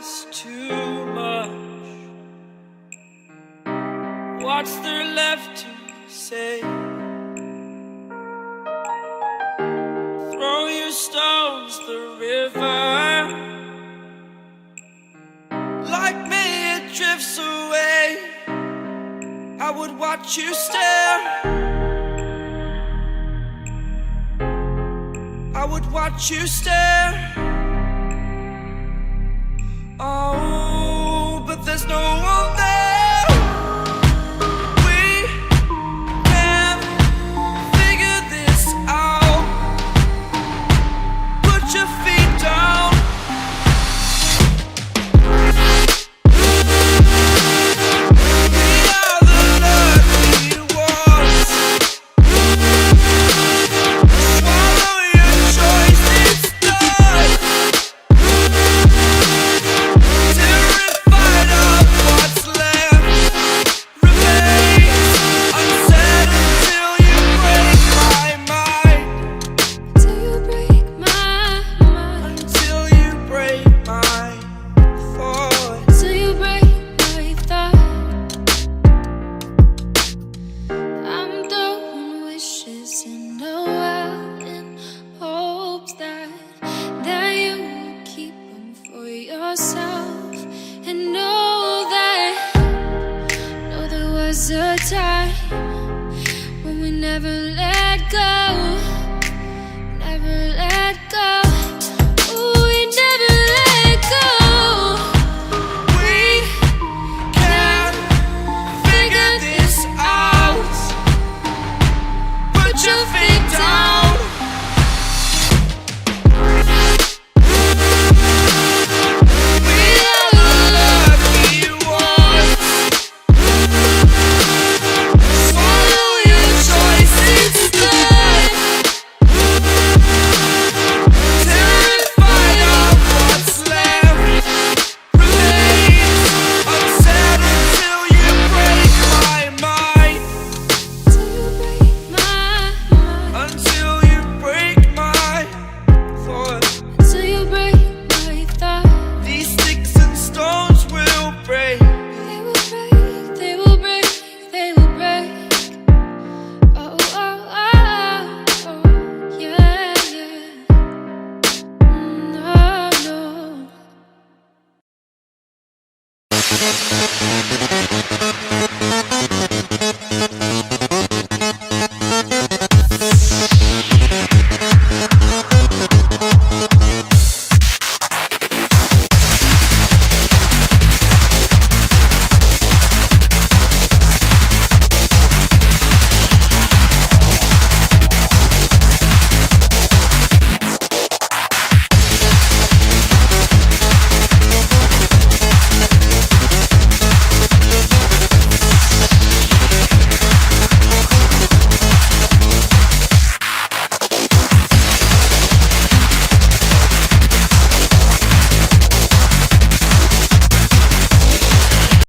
is too much. What's there left to say? Throw your stones the river. Like me it drifts away. I would watch you stare. I would watch you stare. Oh, but there's no one there. We can figure this out. Put your feet down. We are the lucky ones. Swallow your choice, it's done. Terrified of what's left remains unsaid until you break my mind. Till you break my mind. Until you break my thought. Till you break my thought. I'm throwing wishes in the well in hopes that you will keep them for yourself. And know there was a time when we never let go.